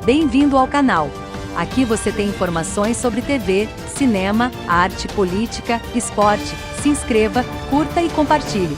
Bem-vindo ao canal. Aqui você tem informações sobre TV, cinema, arte, política, esporte. Se inscreva, curta e compartilhe.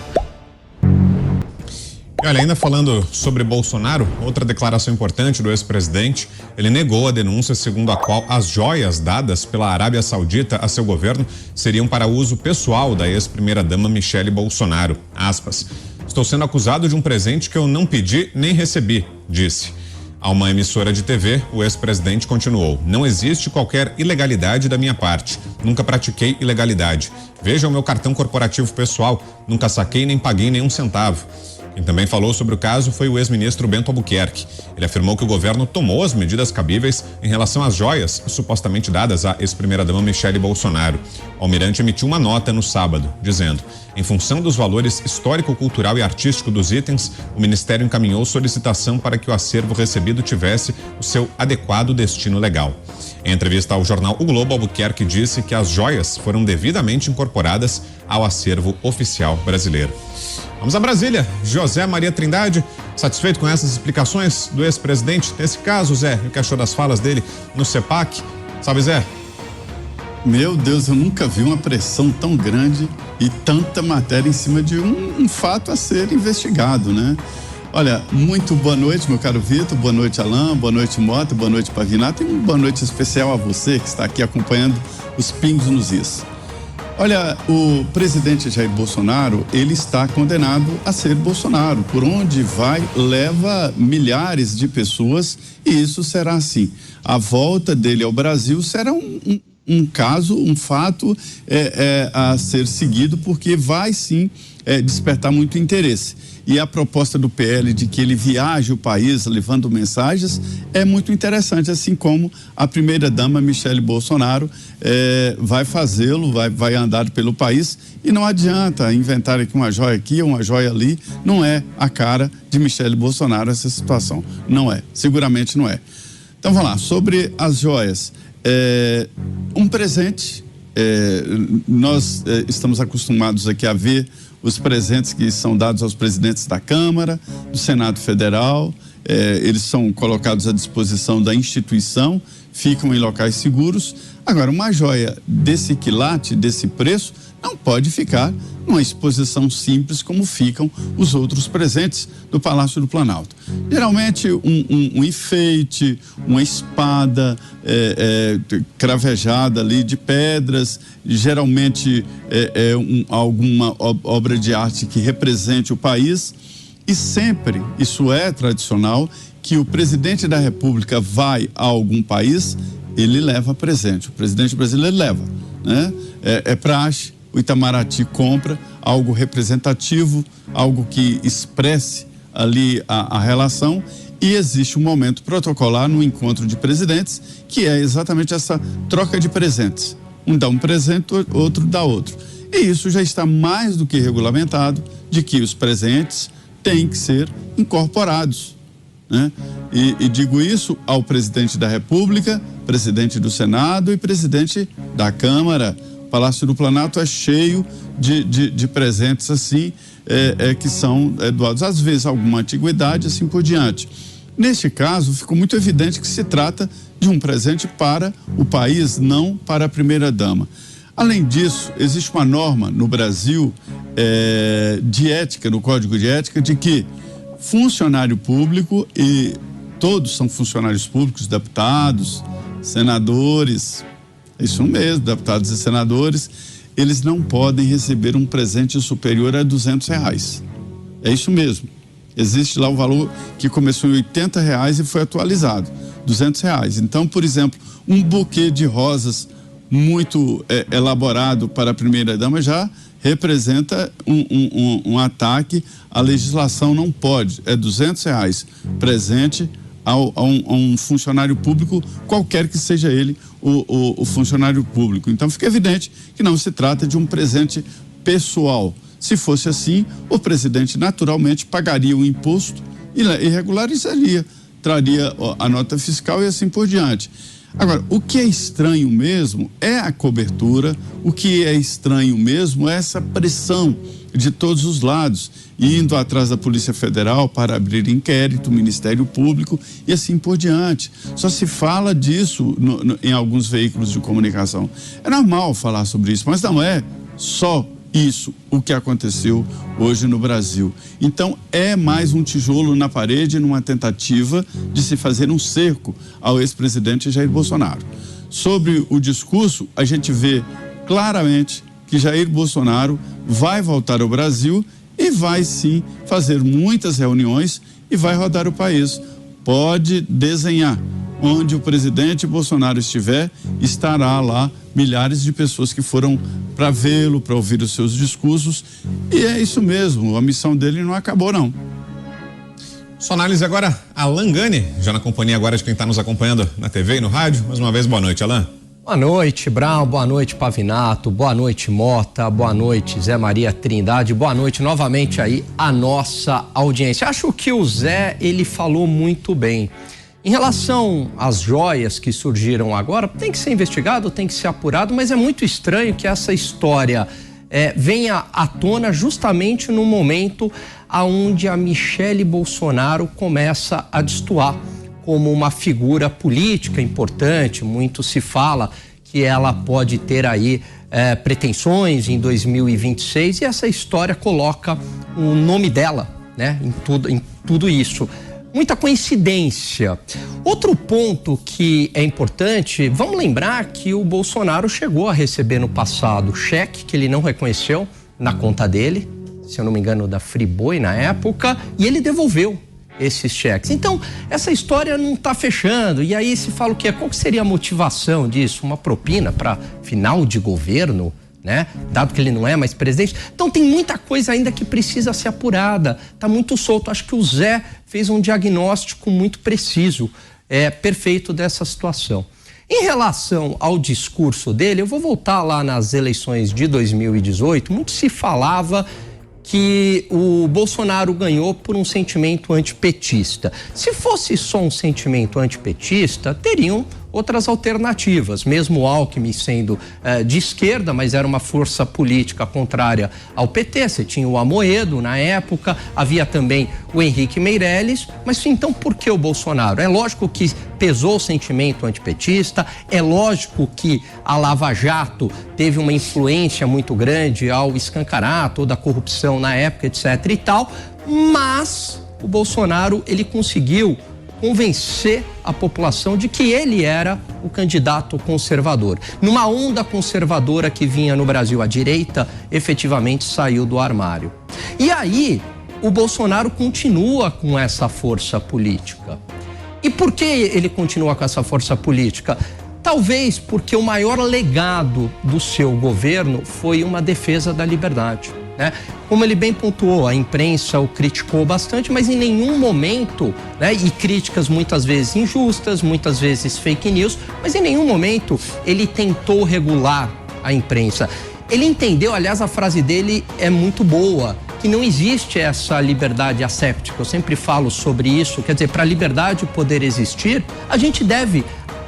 Olha, ainda falando sobre Bolsonaro, outra declaração importante do ex-presidente, ele negou a denúncia segundo a qual as joias dadas pela Arábia Saudita a seu governo seriam para uso pessoal da ex-primeira-dama Michele Bolsonaro. Aspas. Estou sendo acusado de um presente que eu não pedi nem recebi, disse. A uma emissora de TV, o ex-presidente continuou: não existe qualquer ilegalidade da minha parte. Nunca pratiquei ilegalidade. Veja o meu cartão corporativo pessoal. Nunca saquei nem paguei nenhum centavo. Quem também falou sobre o caso foi o ex-ministro Bento Albuquerque. Ele afirmou que o governo tomou as medidas cabíveis em relação às joias supostamente dadas à ex-primeira-dama Michele Bolsonaro. O almirante emitiu uma nota no sábado, dizendo: em função dos valores histórico-cultural e artístico dos itens, o Ministério encaminhou solicitação para que o acervo recebido tivesse o seu adequado destino legal. Em entrevista ao jornal O Globo, Albuquerque disse que as joias foram devidamente incorporadas ao acervo oficial brasileiro. Vamos a Brasília. José Maria Trindade, satisfeito com essas explicações do ex-presidente? Nesse caso, Zé, o que achou das falas dele no CEPAC? Salve, Zé. Meu Deus, eu nunca vi uma pressão tão grande e tanta matéria em cima de um fato a ser investigado, né? Olha, muito boa noite, meu caro Vitor, boa noite, Alain, boa noite, Mota, boa noite, Pavinato, e uma boa noite especial a você que está aqui acompanhando os Pingos nos Is. Olha, o presidente Jair Bolsonaro, ele está condenado a ser Bolsonaro. Por onde vai, leva milhares de pessoas e isso será assim. A volta dele ao Brasil será um caso, um fato a ser seguido, porque vai sim despertar muito interesse. E a proposta do PL de que ele viaje o país levando mensagens é muito interessante, assim como a primeira-dama Michele Bolsonaro vai fazê-lo, vai andar pelo país, e não adianta inventar aqui uma joia aqui, uma joia ali. Não é a cara de Michele Bolsonaro essa situação, não é, seguramente não é. Então vamos lá, sobre as joias, um presente, nós estamos acostumados aqui a ver os presentes que são dados aos presidentes da Câmara, do Senado Federal, eles são colocados à disposição da instituição, ficam em locais seguros. Agora, uma joia desse quilate, desse preço, não pode ficar numa exposição simples como ficam os outros presentes do Palácio do Planalto. Geralmente um enfeite, uma espada cravejada ali de pedras, geralmente alguma obra de arte que represente o país, e sempre, isso é tradicional, que o presidente da República vai a algum país, ele leva presente. O presidente brasileiro leva, né? É praxe. O Itamaraty compra algo representativo, algo que expresse ali a relação, e existe um momento protocolar no encontro de presidentes, que é exatamente essa troca de presentes. Um dá um presente, outro dá outro. E isso já está mais do que regulamentado, de que os presentes têm que ser incorporados, né? E digo isso ao presidente da República, presidente do Senado e presidente da Câmara. O Palácio do Planalto é cheio de presentes assim, que são doados, às vezes alguma antiguidade, assim por diante. Neste caso, ficou muito evidente que se trata de um presente para o país, não para a primeira-dama. Além disso, existe uma norma no Brasil de ética, no Código de Ética, de que funcionário público, e todos são funcionários públicos, deputados, senadores, isso mesmo, deputados e senadores, eles não podem receber um presente superior a R$200. É isso mesmo. Existe lá o valor que começou em R$80 e foi atualizado, R$200. Então, por exemplo, um buquê de rosas muito elaborado para a primeira-dama já representa um ataque. A legislação não pode, é R$200 presente a um funcionário público, qualquer que seja ele o funcionário público. Então fica evidente que não se trata de um presente pessoal. Se fosse assim, o presidente naturalmente pagaria o imposto e regularizaria, traria a nota fiscal e assim por diante. Agora, o que é estranho mesmo é a cobertura, o que é estranho mesmo é essa pressão de todos os lados, indo atrás da Polícia Federal para abrir inquérito, Ministério Público e assim por diante. Só se fala disso em alguns veículos de comunicação. É normal falar sobre isso, mas não é só isso o que aconteceu hoje no Brasil. Então, é mais um tijolo na parede numa tentativa de se fazer um cerco ao ex-presidente Jair Bolsonaro. Sobre o discurso, a gente vê claramente que Jair Bolsonaro vai voltar ao Brasil e vai sim fazer muitas reuniões e vai rodar o país. Pode desenhar. Onde o presidente Bolsonaro estiver, estará lá milhares de pessoas que foram para vê-lo, para ouvir os seus discursos. E é isso mesmo, a missão dele não acabou, não. Sua análise agora, Alan Gani, já na companhia agora de quem está nos acompanhando na TV e no rádio. Mais uma vez, boa noite, Alan. Boa noite, Brown, boa noite, Pavinato, boa noite, Mota, boa noite, Zé Maria Trindade, boa noite novamente aí a nossa audiência. Acho que o Zé, ele falou muito bem. Em relação às joias que surgiram agora, tem que ser investigado, tem que ser apurado, mas é muito estranho que essa história venha à tona justamente no momento onde a Michele Bolsonaro começa a destoar como uma figura política importante. Muito se fala que ela pode ter aí pretensões em 2026 e essa história coloca o nome dela, né, em tudo isso. Muita coincidência. Outro ponto que é importante, vamos lembrar que o Bolsonaro chegou a receber no passado cheque que ele não reconheceu na conta dele, se eu não me engano da Friboi na época, e ele devolveu esses cheques. Então, essa história não está fechando. E aí se fala o quê? Qual que seria a motivação disso? Uma propina para final de governo, né? Dado que ele não é mais presidente. Então tem muita coisa ainda que precisa ser apurada. Tá muito solto. Acho que o Zé fez um diagnóstico muito preciso, perfeito dessa situação. Em relação ao discurso dele, eu vou voltar lá nas eleições de 2018. Muito se falava que o Bolsonaro ganhou por um sentimento antipetista. Se fosse só um sentimento antipetista, teriam outras alternativas, mesmo o Alckmin sendo de esquerda, mas era uma força política contrária ao PT. Você tinha o Amoedo na época, havia também o Henrique Meirelles, mas então por que o Bolsonaro? É lógico que pesou o sentimento antipetista, é lógico que a Lava Jato teve uma influência muito grande ao escancarar toda a corrupção na época, etc e tal, mas o Bolsonaro, ele conseguiu convencer a população de que ele era o candidato conservador. Numa onda conservadora que vinha no Brasil, a direita efetivamente saiu do armário. E aí, o Bolsonaro continua com essa força política. E por que ele continua com essa força política? Talvez porque o maior legado do seu governo foi uma defesa da liberdade, né? Como ele bem pontuou, a imprensa o criticou bastante, mas em nenhum momento, né, e críticas muitas vezes injustas, muitas vezes fake news, mas em nenhum momento ele tentou regular a imprensa. Ele entendeu, aliás, a frase dele é muito boa, que não existe essa liberdade asséptica. Eu sempre falo sobre isso, quer dizer, para a liberdade poder existir, a gente deve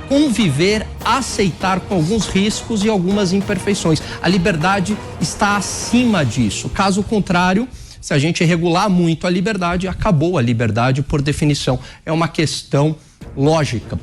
conviver, aceitar com alguns riscos e algumas imperfeições. A liberdade está acima disso. Caso contrário, se a gente regular muito a liberdade, acabou a liberdade por definição. É uma questão lógica.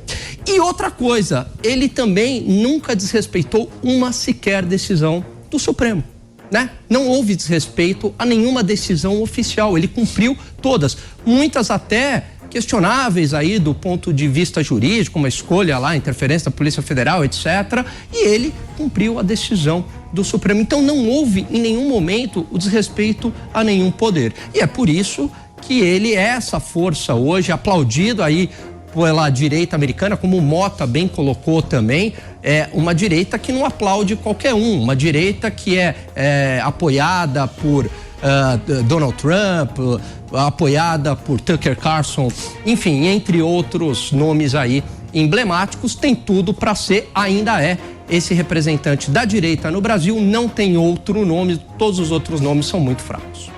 E outra coisa, ele também nunca desrespeitou uma sequer decisão do Supremo, né? Não houve desrespeito a nenhuma decisão oficial. Ele cumpriu todas, muitas até questionáveis aí do ponto de vista jurídico, uma escolha lá, interferência da Polícia Federal, etc. E ele cumpriu a decisão do Supremo. Então não houve em nenhum momento o desrespeito a nenhum poder. E é por isso que ele é essa força hoje, aplaudido aí pela direita americana, como o Mota bem colocou também, é uma direita que não aplaude qualquer um, uma direita que é apoiada por Donald Trump, apoiada por Tucker Carlson, enfim, entre outros nomes aí emblemáticos. Tem tudo para ser, ainda é, esse representante da direita no Brasil. Não tem outro nome, todos os outros nomes são muito fracos.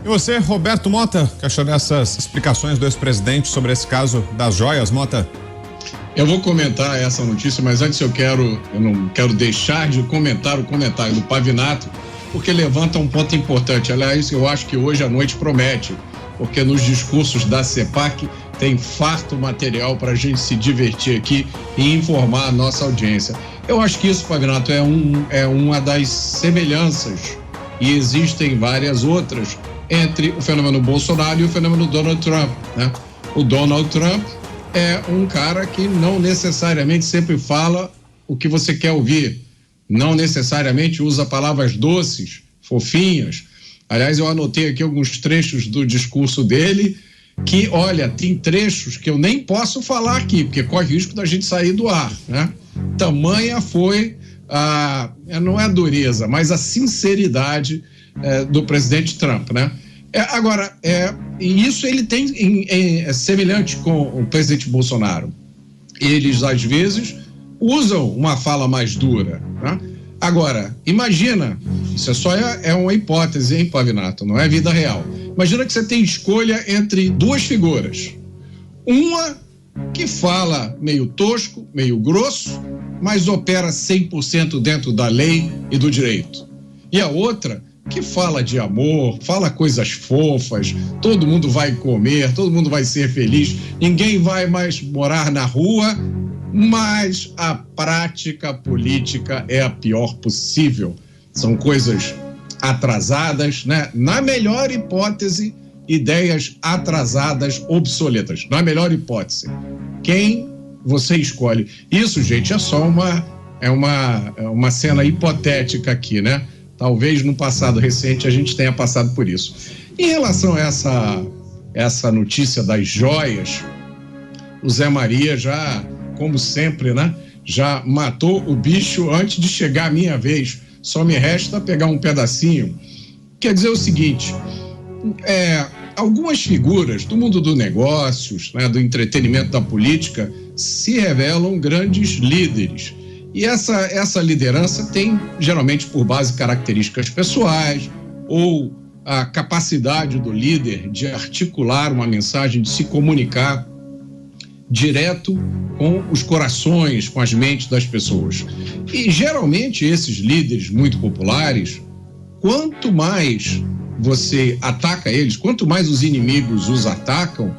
E você, Roberto Mota, que achou dessas explicações do ex-presidente sobre esse caso das joias, Mota? Eu vou comentar essa notícia, mas antes eu não quero deixar de comentar o comentário do Pavinato, porque levanta um ponto importante. Aliás, eu acho que hoje à noite promete, porque nos discursos da CEPAC tem farto material para a gente se divertir aqui e informar a nossa audiência. Eu acho que isso, Pavinato, é uma das semelhanças, e existem várias outras, entre o fenômeno Bolsonaro e o fenômeno Donald Trump, né? O Donald Trump é um cara que não necessariamente sempre fala o que você quer ouvir, não necessariamente usa palavras doces, fofinhas. Aliás, eu anotei aqui alguns trechos do discurso dele que, olha, tem trechos que eu nem posso falar aqui, porque corre risco da gente sair do ar, né? Tamanha foi não é a dureza, mas a sinceridade do presidente Trump, né? E isso ele tem semelhante com o presidente Bolsonaro. Eles, às vezes, usam uma fala mais dura, né? Agora, imagina, isso só é uma hipótese, hein, Pavinato? Não é vida real. Imagina que você tem escolha entre duas figuras. Uma que fala meio tosco, meio grosso, mas opera 100% dentro da lei e do direito. E a outra que fala de amor, fala coisas fofas, todo mundo vai comer, todo mundo vai ser feliz, ninguém vai mais morar na rua, mas a prática política é a pior possível. São coisas atrasadas, né? Na melhor hipótese, ideias atrasadas, obsoletas. Na melhor hipótese. Quem você escolhe? Isso, gente, é só uma cena hipotética aqui, né? Talvez no passado recente a gente tenha passado por isso. Em relação a essa notícia das joias, o Zé Maria já, como sempre, né, já matou o bicho antes de chegar a minha vez. Só me resta pegar um pedacinho. Quer dizer o seguinte, algumas figuras do mundo dos negócios, né, do entretenimento, da política, se revelam grandes líderes. E essa liderança tem, geralmente, por base características pessoais ou a capacidade do líder de articular uma mensagem, de se comunicar direto com os corações, com as mentes das pessoas. E, geralmente, esses líderes muito populares, quanto mais você ataca eles, quanto mais os inimigos os atacam,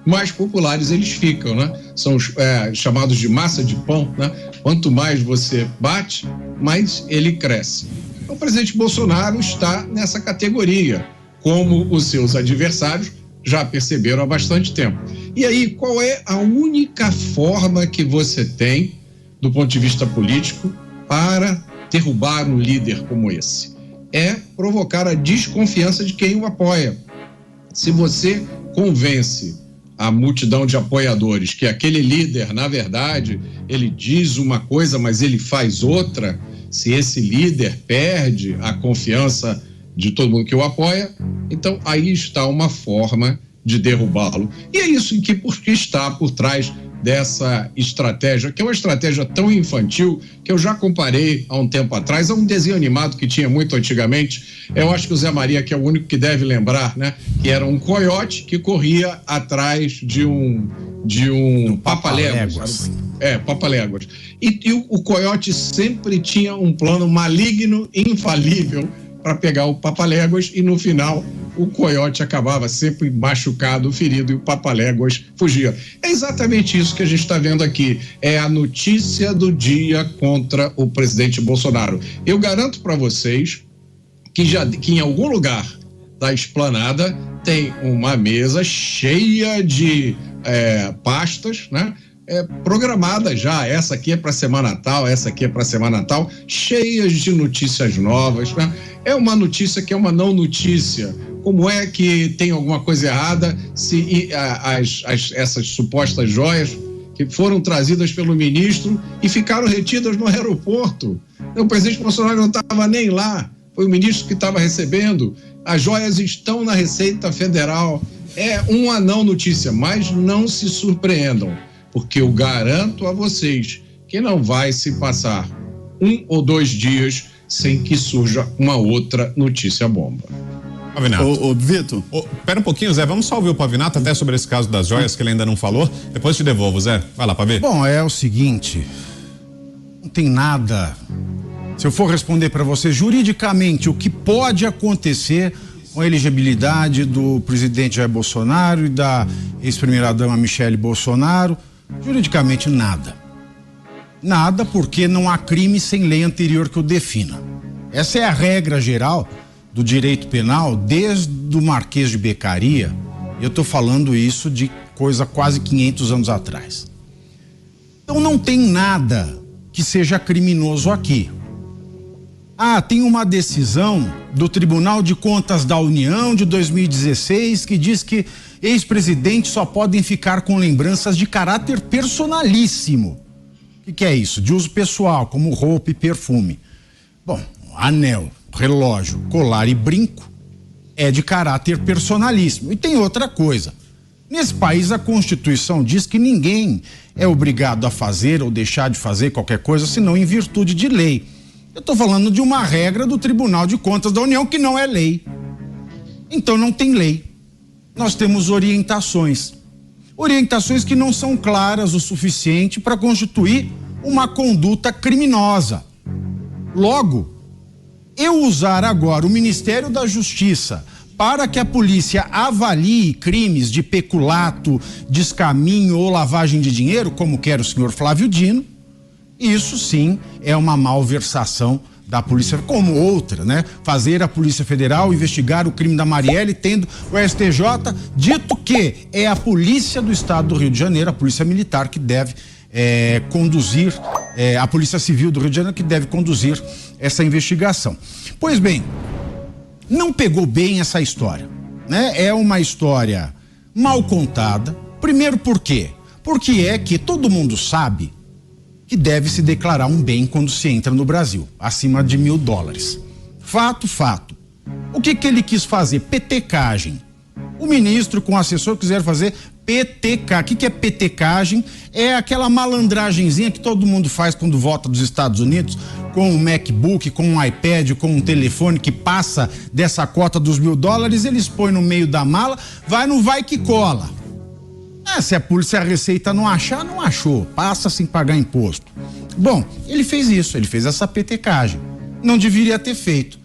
mais populares eles ficam, né? São os chamados de massa de pão, né? Quanto mais você bate, mais ele cresce. O presidente Bolsonaro está nessa categoria, como os seus adversários já perceberam há bastante tempo. E aí, qual é a única forma que você tem, do ponto de vista político, para derrubar um líder como esse? É provocar a desconfiança de quem o apoia. Se você convence a multidão de apoiadores que aquele líder, na verdade, ele diz uma coisa, mas ele faz outra, se esse líder perde a confiança de todo mundo que o apoia, então aí está uma forma de derrubá-lo. E é isso que está por trás dessa estratégia, que é uma estratégia tão infantil que eu já comparei há um tempo atrás a um desenho animado que tinha muito antigamente. Eu acho que o Zé Maria, que é o único que deve lembrar, né? Que era um coiote que corria atrás de um papaléguas. Papaléguas. E o coiote sempre tinha um plano maligno, infalível, para pegar o papaléguas, e no final o coiote acabava sempre machucado, ferido, e o papaléguas fugia. É exatamente isso que a gente está vendo aqui. É a notícia do dia contra o presidente Bolsonaro. Eu garanto para vocês que em algum lugar da esplanada tem uma mesa cheia de pastas, né? Programadas já, essa aqui é para semana tal, essa aqui é para semana tal, cheias de notícias novas, né? É uma notícia que é uma não notícia. Como é que tem alguma coisa errada se essas supostas joias que foram trazidas pelo ministro e ficaram retidas no aeroporto? O presidente Bolsonaro não estava nem lá, foi o ministro que estava recebendo. As joias estão na Receita Federal. É uma não notícia, mas não se surpreendam, porque eu garanto a vocês que não vai se passar 1 ou 2 dias sem que surja uma outra notícia bomba. Pavinato. Ô, Vitor. Pera um pouquinho, Zé, vamos só ouvir o Pavinato até sobre esse caso das joias que ele ainda não falou. Depois te devolvo, Zé. Vai lá, Pavi. Bom, é o seguinte, não tem nada. Se eu for responder para você juridicamente o que pode acontecer com a elegibilidade do presidente Jair Bolsonaro e da ex-primeira-dama Michele Bolsonaro, juridicamente nada. Nada, porque não há crime sem lei anterior que o defina. Essa é a regra geral do direito penal desde o Marquês de Beccaria. Eu estou falando isso de coisa quase 500 anos atrás. Então não tem nada que seja criminoso aqui. Tem uma decisão do Tribunal de Contas da União de 2016 que diz que ex-presidentes só podem ficar com lembranças de caráter personalíssimo. O que é isso? De uso pessoal, como roupa e perfume. Bom, anel, relógio, colar e brinco é de caráter personalíssimo. E tem outra coisa. Nesse país a Constituição diz que ninguém é obrigado a fazer ou deixar de fazer qualquer coisa senão em virtude de lei. Eu estou falando de uma regra do Tribunal de Contas da União que não é lei. Então não tem lei. Nós temos orientações. Orientações que não são claras o suficiente para constituir uma conduta criminosa. Logo, eu usar agora o Ministério da Justiça para que a polícia avalie crimes de peculato, descaminho ou lavagem de dinheiro, como quer o senhor Flávio Dino, isso sim é uma malversação da Polícia, como outra, né? Fazer a Polícia Federal investigar o crime da Marielle, tendo o STJ dito que é a Polícia do Estado do Rio de Janeiro, a Polícia Militar, que deve conduzir, a Polícia Civil do Rio de Janeiro, que deve conduzir essa investigação. Pois bem, não pegou bem essa história, né? É uma história mal contada. Primeiro por quê? Porque é que todo mundo sabe que deve se declarar um bem quando se entra no Brasil, acima de $1.000. Fato. O que ele quis fazer? Petecagem. O ministro com o assessor quiseram fazer PTK. O que é petecagem? É aquela malandragenzinha que todo mundo faz quando volta dos Estados Unidos, com um MacBook, com um iPad, com um telefone que passa dessa cota dos $1.000, eles põem no meio da mala, vai que cola. Se a Receita não achar, não achou, passa sem pagar imposto. Bom, ele fez isso, ele fez essa petecagem. Não deveria ter feito.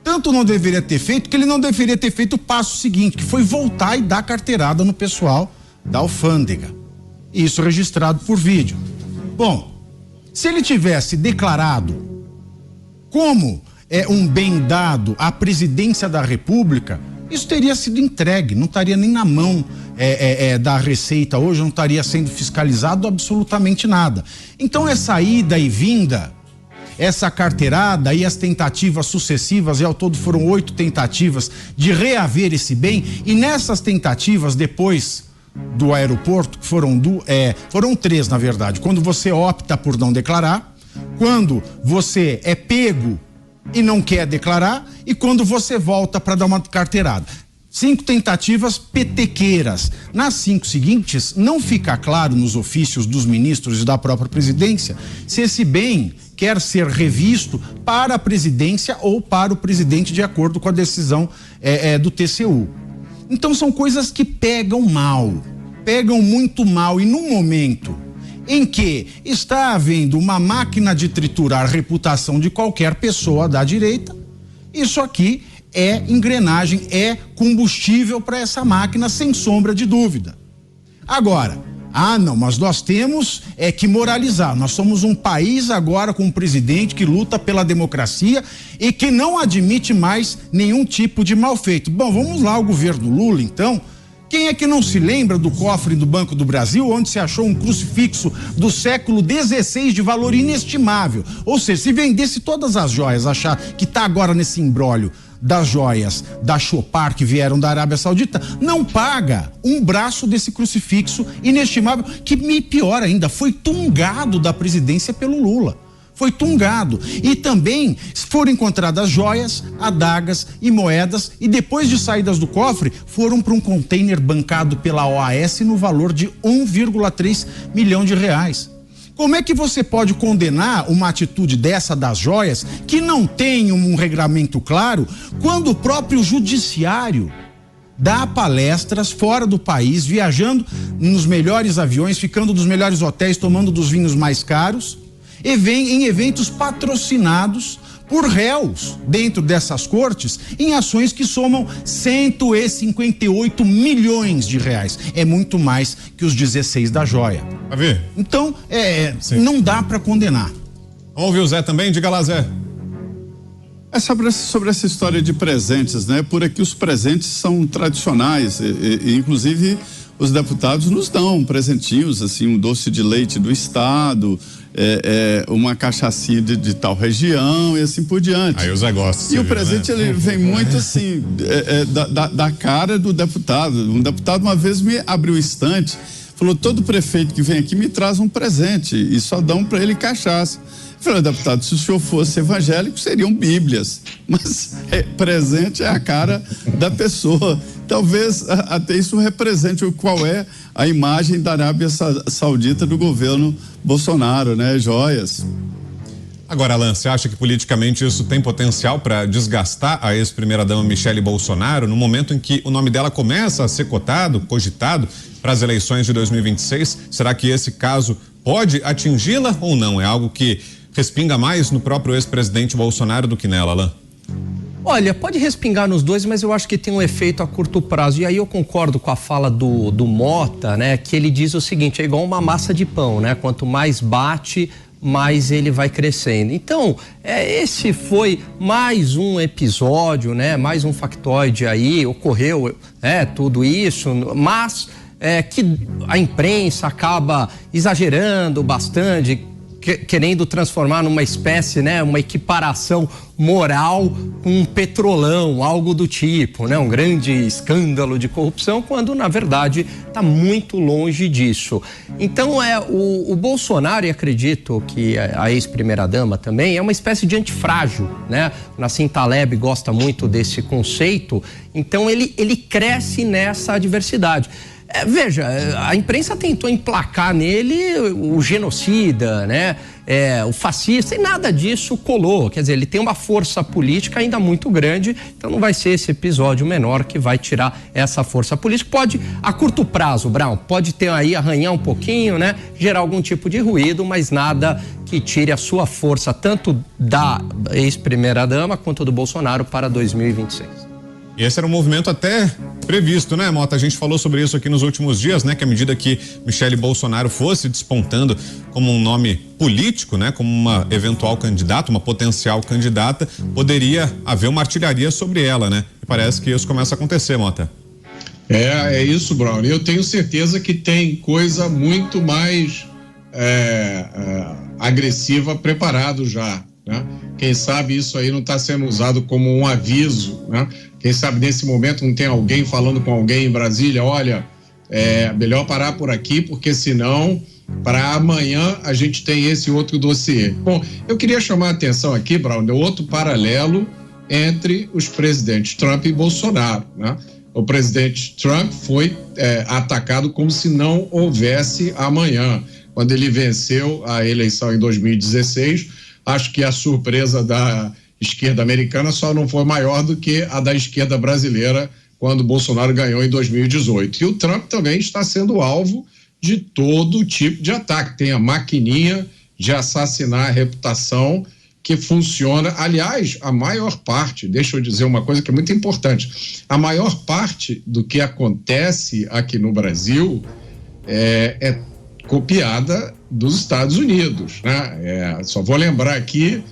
Tanto não deveria ter feito que ele não deveria ter feito o passo seguinte, que foi voltar e dar carteirada no pessoal da alfândega. Isso registrado por vídeo. Bom, se ele tivesse declarado como um bem dado à presidência da República, isso teria sido entregue, não estaria nem na mão da Receita hoje, não estaria sendo fiscalizado absolutamente nada. Então essa ida e vinda, essa carteirada e as tentativas sucessivas, e ao todo foram 8 tentativas de reaver esse bem, e nessas tentativas depois do aeroporto, foram 3 na verdade, quando você opta por não declarar, quando você é pego e não quer declarar, e quando você volta para dar uma carteirada. 5 tentativas petequeiras. Nas 5 seguintes, não fica claro nos ofícios dos ministros e da própria presidência se esse bem quer ser revisto para a presidência ou para o presidente, de acordo com a decisão do TCU. Então são coisas que pegam muito mal, e num momento em que está havendo uma máquina de triturar a reputação de qualquer pessoa da direita, isso aqui é engrenagem, é combustível para essa máquina, sem sombra de dúvida. Agora, não, mas nós temos que moralizar. Nós somos um país agora com um presidente que luta pela democracia e que não admite mais nenhum tipo de mal feito. Bom, vamos lá, o governo Lula, então. Quem é que não se lembra do cofre do Banco do Brasil, onde se achou um crucifixo do século XVI de valor inestimável? Ou seja, se vendesse todas as joias, achar que está agora nesse imbróglio das joias da Chopard que vieram da Arábia Saudita, não paga um braço desse crucifixo inestimável, que pior ainda, foi tungado da presidência pelo Lula. Foi tungado. E também foram encontradas joias, adagas e moedas, e depois de saídas do cofre, foram para um container bancado pela OAS no valor de R$1,3 milhão. Como é que você pode condenar uma atitude dessa das joias, que não tem um regramento claro, quando o próprio judiciário dá palestras fora do país, viajando nos melhores aviões, ficando nos melhores hotéis, tomando dos vinhos mais caros, e vem em eventos patrocinados por réus dentro dessas cortes em ações que somam 158 milhões de reais. É muito mais que os 16 da joia. Então, não dá para condenar. Vamos ouvir o Zé também? Diga lá, Zé. É sobre essa história de presentes, né? Por aqui os presentes são tradicionais, e inclusive os deputados nos dão presentinhos, assim, um doce de leite do estado, uma cachaçinha de tal região e assim por diante. Aí o Zé gosta. E o presente, né? Ele vem muito assim, da cara do deputado. Um deputado uma vez me abriu o estante, falou: todo prefeito que vem aqui me traz um presente e só dão para ele cachaça. Eu falei: deputado, se o senhor fosse evangélico, seriam bíblias, mas presente é a cara da pessoa. Talvez até isso represente qual é a imagem da Arábia Saudita do governo Bolsonaro, né? Joias. Agora, Alan, você acha que politicamente isso tem potencial para desgastar a ex-primeira-dama Michele Bolsonaro no momento em que o nome dela começa a ser cogitado para as eleições de 2026? Será que esse caso pode atingi-la ou não? É algo que respinga mais no próprio ex-presidente Bolsonaro do que nela, Alan? Olha, pode respingar nos dois, mas eu acho que tem um efeito a curto prazo. E aí eu concordo com a fala do Mota, né? Que ele diz o seguinte: é igual uma massa de pão, né? Quanto mais bate, mais ele vai crescendo. Então, esse foi mais um episódio, né? Mais um factoide aí, ocorreu tudo isso, mas que a imprensa acaba exagerando bastante, querendo transformar numa espécie, né, uma equiparação moral com um petrolão, algo do tipo, né, um grande escândalo de corrupção, quando na verdade está muito longe disso. Então o Bolsonaro, e acredito que a ex-primeira-dama também, é uma espécie de antifrágil, né? Nassim Taleb gosta muito desse conceito, então ele cresce nessa adversidade. Veja, a imprensa tentou emplacar nele o genocida, né? O fascista, e nada disso colou. Quer dizer, ele tem uma força política ainda muito grande, então não vai ser esse episódio menor que vai tirar essa força política. Pode, a curto prazo, Brown, pode ter aí, arranhar um pouquinho, né? Gerar algum tipo de ruído, mas nada que tire a sua força, tanto da ex-primeira-dama quanto do Bolsonaro para 2026. E esse era um movimento até previsto, né, Mota? A gente falou sobre isso aqui nos últimos dias, né? Que à medida que Michele Bolsonaro fosse despontando como um nome político, né? Como uma eventual candidata, uma potencial candidata, poderia haver uma artilharia sobre ela, né? E parece que isso começa a acontecer, Mota. É isso, Brown. Eu tenho certeza que tem coisa muito mais agressiva preparado já, né? Quem sabe isso aí não está sendo usado como um aviso, né? Quem sabe nesse momento não tem alguém falando com alguém em Brasília: olha, melhor parar por aqui, porque senão para amanhã a gente tem esse outro dossiê. Bom, eu queria chamar a atenção aqui, Brown, de outro paralelo entre os presidentes Trump e Bolsonaro, né? O presidente Trump foi atacado como se não houvesse amanhã. Quando ele venceu a eleição em 2016, acho que a surpresa da esquerda americana só não foi maior do que a da esquerda brasileira quando Bolsonaro ganhou em 2018. E o Trump também está sendo alvo de todo tipo de ataque. Tem a maquininha de assassinar a reputação que funciona. Aliás, a maior parte, deixa eu dizer uma coisa que é muito importante, a maior parte do que acontece aqui no Brasil é copiada dos Estados Unidos, né? Só vou lembrar aqui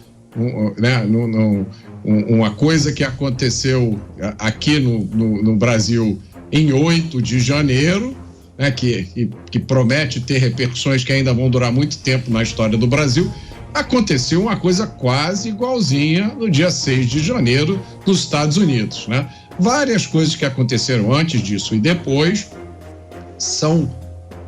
uma coisa que aconteceu aqui no Brasil em 8 de janeiro, né, que promete ter repercussões que ainda vão durar muito tempo na história do Brasil. Aconteceu uma coisa quase igualzinha no dia 6 de janeiro nos Estados Unidos, né? Várias coisas que aconteceram antes disso e depois são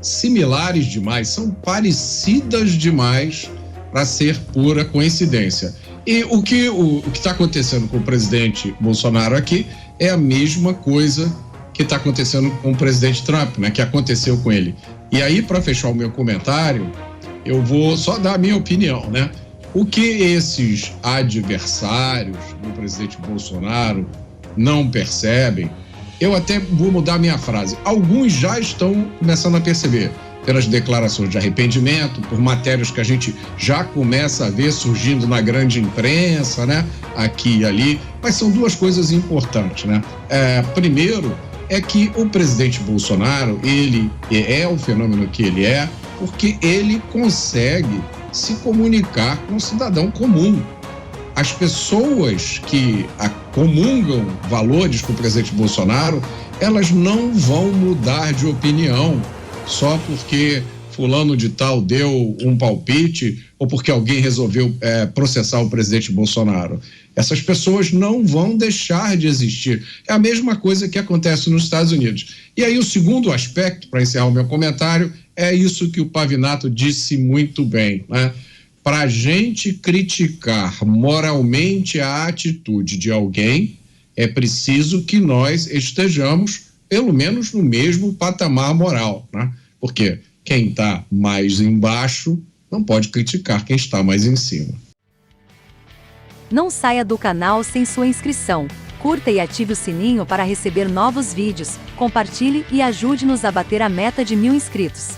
similares demais, são parecidas demais para ser pura coincidência. E o que está acontecendo com o presidente Bolsonaro aqui é a mesma coisa que está acontecendo com o presidente Trump, né? Que aconteceu com ele. E aí, para fechar o meu comentário, eu vou só dar a minha opinião, né? O que esses adversários do presidente Bolsonaro não percebem, eu até vou mudar minha frase. Alguns já estão começando a perceber, pelas declarações de arrependimento, por matérias que a gente já começa a ver surgindo na grande imprensa, né? Aqui e ali. Mas são duas coisas importantes, né? Primeiro, é que o presidente Bolsonaro, ele é o fenômeno que ele é, porque ele consegue se comunicar com o cidadão comum. As pessoas que comungam valores com o presidente Bolsonaro, elas não vão mudar de opinião só porque fulano de tal deu um palpite ou porque alguém resolveu processar o presidente Bolsonaro. Essas pessoas não vão deixar de existir. É a mesma coisa que acontece nos Estados Unidos. E aí o segundo aspecto, para encerrar o meu comentário, é isso que o Pavinato disse muito bem, né? Para a gente criticar moralmente a atitude de alguém, é preciso que nós estejamos, pelo menos, no mesmo patamar moral, né? Porque quem está mais embaixo não pode criticar quem está mais em cima. Não saia do canal sem sua inscrição. Curta e ative o sininho para receber novos vídeos. Compartilhe e ajude-nos a bater a meta de 1000 inscritos.